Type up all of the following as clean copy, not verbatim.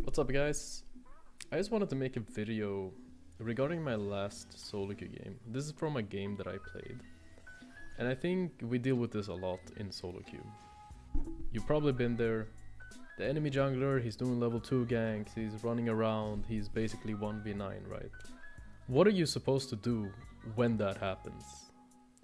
What's up guys? I just wanted to make a video regarding my last solo queue game. This is from a game that I played. And I think we deal with this a lot in solo queue. You've probably been there. The enemy jungler, he's doing level 2 ganks, he's running around, he's basically 1v9, right? What are you supposed to do when that happens?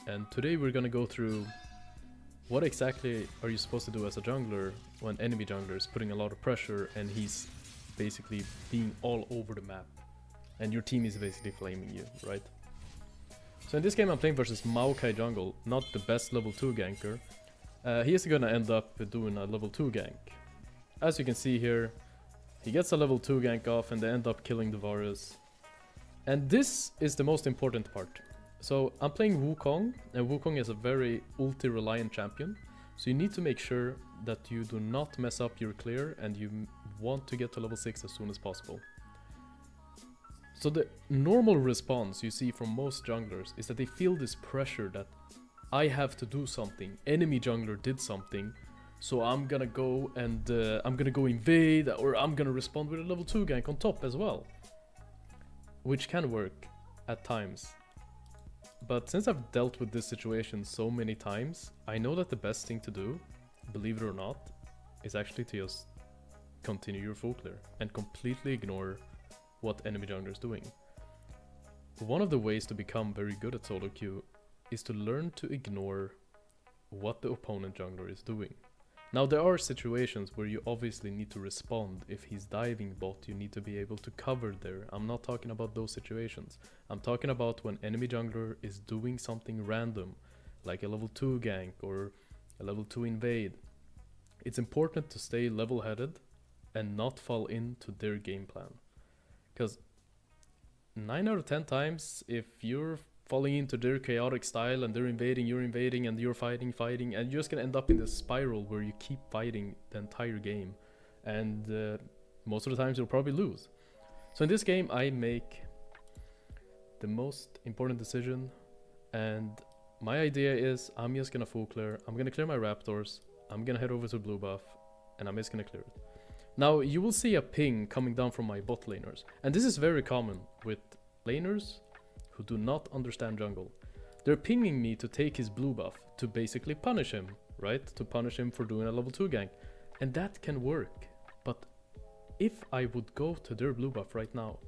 And today we're gonna go through what exactly are you supposed to do as a jungler when enemy jungler is putting a lot of pressure and he's basically being all over the map and your team is basically flaming you, right? So in this game I'm playing versus Maokai jungle, not the best level 2 ganker. He is gonna end up doing a level 2 gank. As you can see here, he gets a level 2 gank off and they end up killing the Varus. And this is the most important part. So I'm playing Wukong, and Wukong is a very ulti reliant champion. So you need to make sure that you do not mess up your clear and you want to get to level 6 as soon as possible. So the normal response you see from most junglers is that they feel this pressure that I have to do something, enemy jungler did something, so I'm gonna go and I'm gonna go invade, or I'm gonna respond with a level 2 gank on top as well. Which can work at times. But since I've dealt with this situation so many times, I know that the best thing to do, believe it or not, is actually to just continue your full clear and completely ignore what enemy jungler is doing. One of the ways to become very good at solo queue is to learn to ignore what the opponent jungler is doing. Now there are situations where you obviously need to respond. If he's diving bot, you need to be able to cover there. I'm not talking about those situations. I'm talking about when enemy jungler is doing something random, like a level 2 gank or a level 2 invade. It's important to stay level-headed and not fall into their game plan. Because 9 out of 10 times, if you're falling into their chaotic style and they're invading, you're invading, and you're fighting, and you're just gonna end up in this spiral where you keep fighting the entire game. And most of the times you'll probably lose. So in this game I make the most important decision, and my idea is I'm just gonna full clear, I'm gonna clear my raptors, I'm gonna head over to blue buff, and I'm just gonna clear it. Now you will see a ping coming down from my bot laners, and this is very common with laners who do not understand jungle. They're pinging me to take his blue buff, to basically punish him, right? To punish him for doing a level 2 gank. And that can work. But if I would go to their blue buff right now,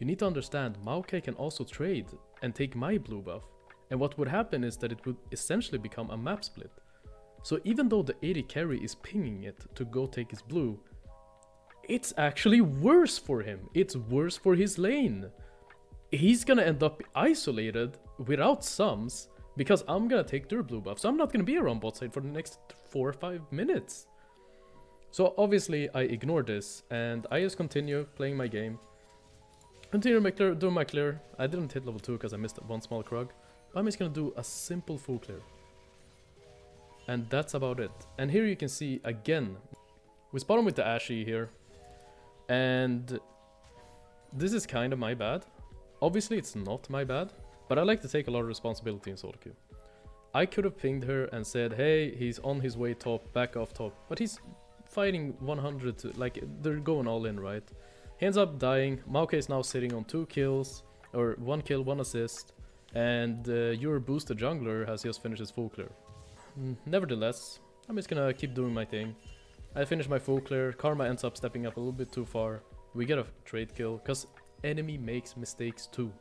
you need to understand Maokai can also trade and take my blue buff. And what would happen is that it would essentially become a map split. So even though the AD carry is pinging it to go take his blue, it's actually worse for him. It's worse for his lane. He's gonna end up isolated without sums because I'm gonna take their blue buff. So I'm not gonna be around bot side for the next 4 or 5 minutes. So obviously I ignore this and I just continue playing my game. Continue doing my clear. I didn't hit level 2 because I missed one small krug. I'm just gonna do a simple full clear. And that's about it. And here you can see again, we spot him with the Ashy here. And this is kind of my bad. Obviously it's not my bad, but I like to take a lot of responsibility in solo queue. I could have pinged her and said, hey, he's on his way top, back off top, but he's fighting 100 to, like, they're going all in, right? He ends up dying. Maokai is now sitting on 2 kills, or 1 kill, 1 assist, and your boosted jungler has just finished his full clear. Nevertheless, I'm just gonna keep doing my thing. I finish my full clear, Karma ends up stepping up a little bit too far. We get a trade kill, because enemy makes mistakes too.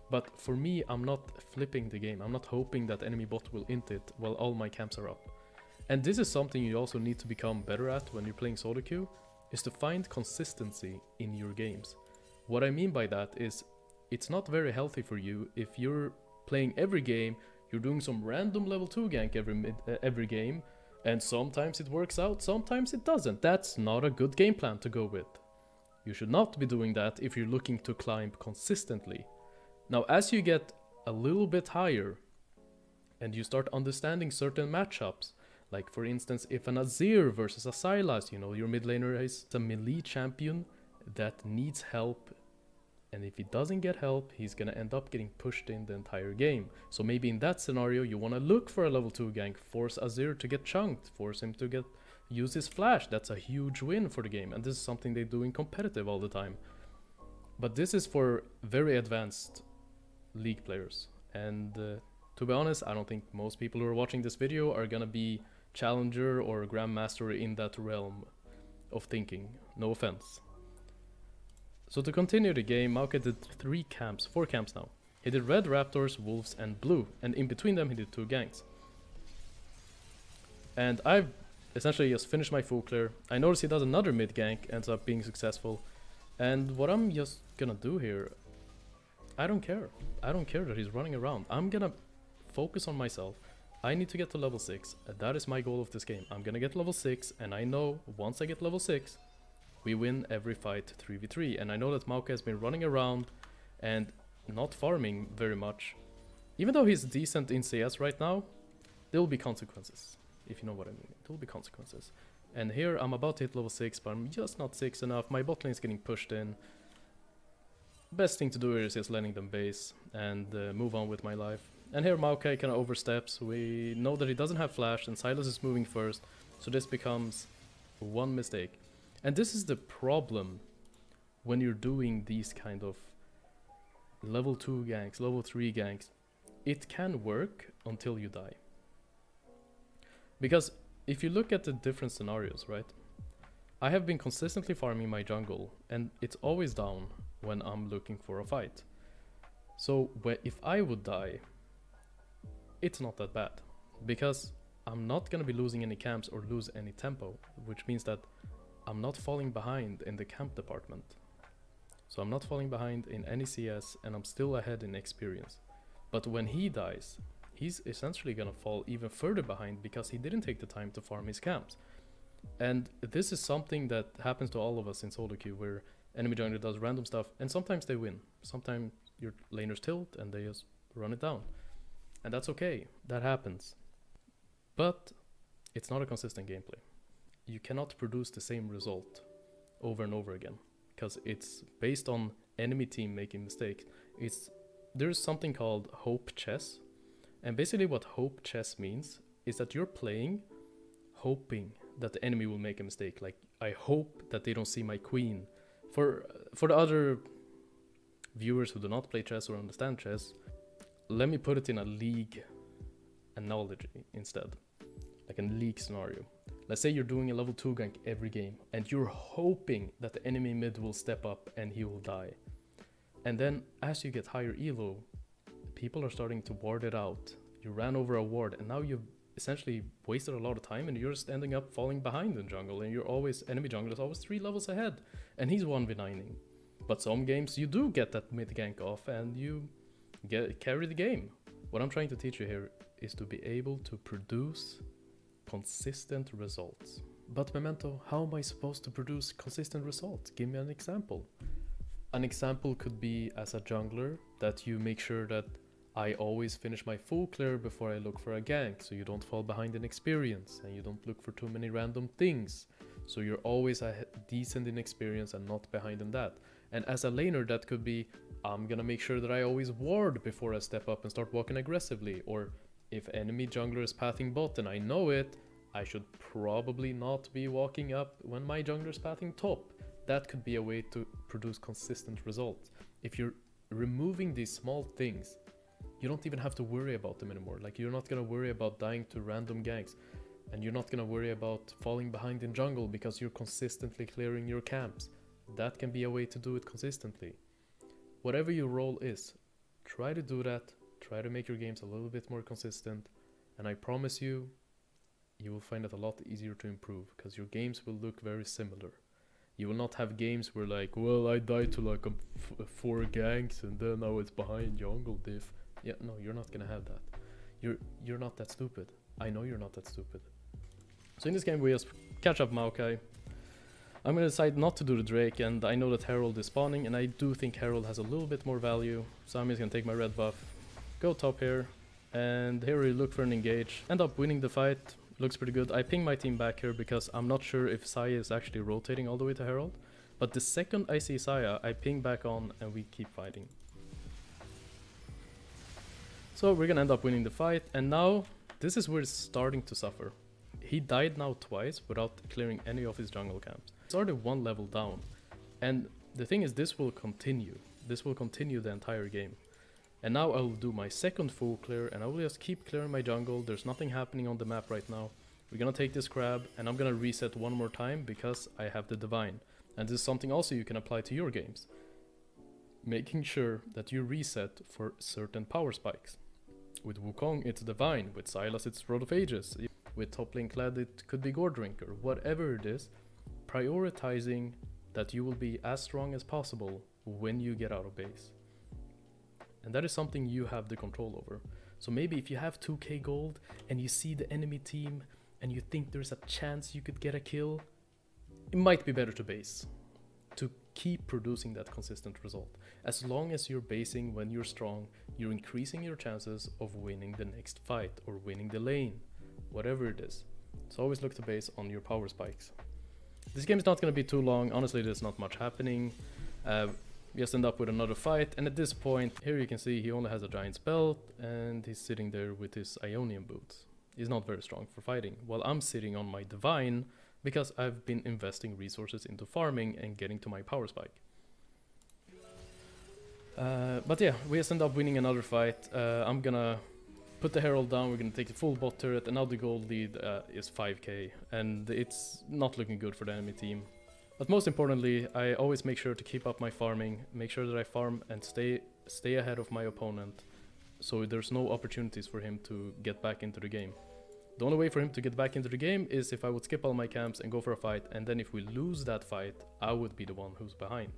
But for me, I'm not flipping the game. I'm not hoping that enemy bot will int it while all my camps are up. And this is something you also need to become better at when you're playing solo queue, is to find consistency in your games. What I mean by that is, it's not very healthy for you if you're playing every game, you're doing some random level 2 gank every game, and sometimes it works out, sometimes it doesn't. That's not a good game plan to go with. You should not be doing that if you're looking to climb consistently. Now, as you get a little bit higher and you start understanding certain matchups, like for instance, if an Azir versus a Sylas, you know, your mid laner is a melee champion that needs help, and if he doesn't get help, he's gonna end up getting pushed in the entire game. So maybe in that scenario, you wanna look for a level 2 gank, force Azir to get chunked, force him to get use his flash. That's a huge win for the game, and this is something they do in competitive all the time. But this is for very advanced League players, and to be honest, I don't think most people who are watching this video are gonna be Challenger or Grandmaster in that realm of thinking. No offense. So to continue the game, Maokai did 4 camps now. He did red raptors, wolves, and blue, and in between them he did 2 ganks. And I've essentially just finished my full clear. I notice he does another mid gank, ends up being successful. And what I'm just gonna do here, I don't care. I don't care that he's running around. I'm gonna focus on myself. I need to get to level 6. That is my goal of this game. I'm gonna get level 6, and I know once I get level 6, we win every fight 3v3. And I know that Maokai has been running around and not farming very much. Even though he's decent in CS right now, there will be consequences. If you know what I mean. There will be consequences. And here I'm about to hit level 6, but I'm just not 6 enough. My bot lane is getting pushed in. Best thing to do here is just letting them base and move on with my life. And here Maokai kind of oversteps. We know that he doesn't have flash and Silas is moving first. So this becomes one mistake. And this is the problem when you're doing these kind of level 2 ganks, level 3 ganks. It can work until you die. Because if you look at the different scenarios, right? I have been consistently farming my jungle and it's always down when I'm looking for a fight. So if I would die, it's not that bad. Because I'm not gonna be losing any camps or lose any tempo, which means that I'm not falling behind in the camp department. So I'm not falling behind in any CS and I'm still ahead in experience. But when he dies, he's essentially gonna fall even further behind because he didn't take the time to farm his camps. And this is something that happens to all of us in solo queue, where enemy jungler does random stuff and sometimes they win. Sometimes your laners tilt and they just run it down. And that's okay, that happens. But it's not a consistent gameplay. You cannot produce the same result over and over again because it's based on enemy team making mistakes. There's something called hope chess. And basically what hope chess means is that you're playing hoping that the enemy will make a mistake. Like, I hope that they don't see my queen. For the other viewers who do not play chess or understand chess, let me put it in a league analogy instead. Like a league scenario. Let's say you're doing a level 2 gank every game and you're hoping that the enemy mid will step up and he will die. And then as you get higher elo, people are starting to ward it out. You ran over a ward and now you've essentially wasted a lot of time and you're just ending up falling behind in jungle, and enemy jungle is always 3 levels ahead and he's 1v9ing. But some games you do get that mid gank off and you carry the game. What I'm trying to teach you here is to be able to produce consistent results. But Memento, how am I supposed to produce consistent results? Give me an example. An example could be as a jungler that you make sure that I always finish my full clear before I look for a gank, so you don't fall behind in experience and you don't look for too many random things. So you're always decent in experience and not behind in that. And as a laner, that could be, I'm gonna make sure that I always ward before I step up and start walking aggressively. Or if enemy jungler is pathing bot and I know it, I should probably not be walking up when my jungler is pathing top. That could be a way to produce consistent results. If you're removing these small things, you don't even have to worry about them anymore. Like, you're not gonna worry about dying to random ganks, and you're not gonna worry about falling behind in jungle because you're consistently clearing your camps. That can be a way to do it consistently. Whatever your role is, try to do that. Try to make your games a little bit more consistent, and I promise you, you will find it a lot easier to improve because your games will look very similar. You will not have games where like, well, I died to like 4 ganks and then I was behind jungle diff. Yeah, no, you're not gonna have that. You're not that stupid. I know you're not that stupid. So in this game we just catch up Maokai. I'm gonna decide not to do the Drake, and I know that Herald is spawning, and I do think Herald has a little bit more value. So I'm just gonna take my red buff, go top here, and here we look for an engage. End up winning the fight. Looks pretty good. I ping my team back here because I'm not sure if Saya is actually rotating all the way to Herald. But the second I see Saya, I ping back on and we keep fighting. So we're gonna end up winning the fight, and now this is where it's starting to suffer. He died now twice without clearing any of his jungle camps. It's already one level down. And the thing is, this will continue. This will continue the entire game. And now I'll do my second full clear, and I will just keep clearing my jungle. There's nothing happening on the map right now. We're gonna take this crab, and I'm gonna reset one more time because I have the divine. And this is something also you can apply to your games. Making sure that you reset for certain power spikes. With Wukong it's divine, with Sylas it's Road of Ages, with top lane Kled it could be Gore Drinker, whatever it is, prioritizing that you will be as strong as possible when you get out of base. And that is something you have the control over. So maybe if you have 2k gold and you see the enemy team and you think there's a chance you could get a kill, it might be better to base, to keep producing that consistent result. As long as you're basing when you're strong, you're increasing your chances of winning the next fight or winning the lane, whatever it is. So always look to base on your power spikes. This game is not going to be too long. Honestly, there's not much happening. We just end up with another fight, and at this point, here you can see he only has a giant spell, and he's sitting there with his Ionian boots. He's not very strong for fighting, while I'm sitting on my divine, because I've been investing resources into farming and getting to my power spike. But yeah, we just end up winning another fight. I'm gonna put the herald down, we're gonna take the full bot turret, and now the gold lead is 5k, and it's not looking good for the enemy team. But most importantly, I always make sure to keep up my farming, make sure that I farm and stay ahead of my opponent, so there's no opportunities for him to get back into the game. The only way for him to get back into the game is if I would skip all my camps and go for a fight, and then if we lose that fight, I would be the one who's behind.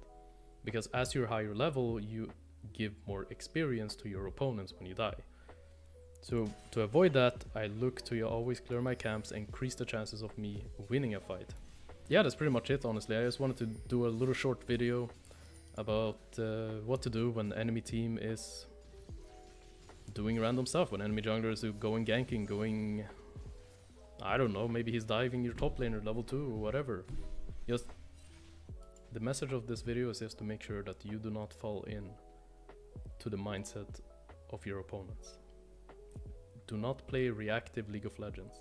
Because as you're higher level, you give more experience to your opponents when you die. So to avoid that, I look to always clear my camps and increase the chances of me winning a fight. Yeah, that's pretty much it, honestly. I just wanted to do a little short video about what to do when the enemy team is doing random stuff, when enemy junglers are going ganking, going... I don't know, maybe he's diving your top laner level 2 or whatever. Just the message of this video is just to make sure that you do not fall in to the mindset of your opponents. Do not play reactive League of Legends.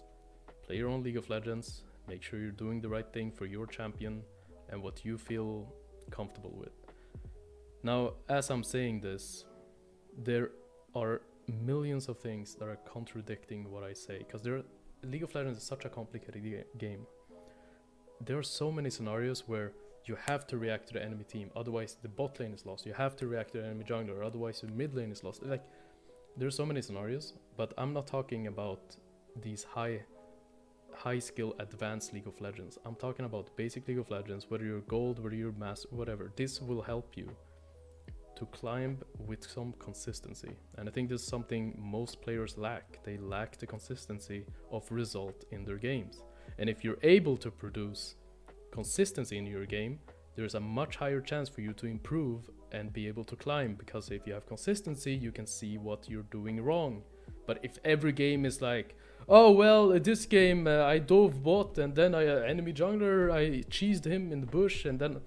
Play your own League of Legends. Make sure you're doing the right thing for your champion and what you feel comfortable with. Now, as I'm saying this, there are millions of things that are contradicting what I say, because League of Legends is such a complicated game. There are so many scenarios where you have to react to the enemy team, otherwise the bot lane is lost. You have to react to the enemy jungler, otherwise the mid lane is lost. Like, there's so many scenarios, but I'm not talking about these high skill advanced League of Legends. I'm talking about basic League of Legends, whether you're gold, whether you're master, whatever. This will help you to climb with some consistency. And I think this is something most players lack. They lack the consistency of result in their games. And if you're able to produce consistency in your game, there's a much higher chance for you to improve and be able to climb, because if you have consistency, you can see what you're doing wrong. But if every game is like, oh well, this game I dove bot and then enemy jungler, I cheesed him in the bush, and then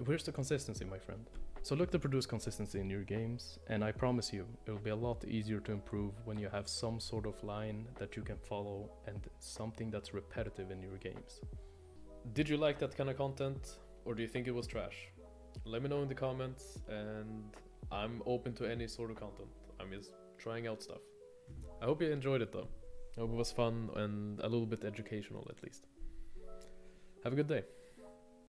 where's the consistency, my friend? So look to produce consistency in your games, and I promise you it will be a lot easier to improve when you have some sort of line that you can follow and something that's repetitive in your games. Did you like that kind of content, or do you think it was trash? Let me know in the comments, and I'm open to any sort of content. I'm just trying out stuff. I hope you enjoyed it though. I hope it was fun and a little bit educational at least. Have a good day.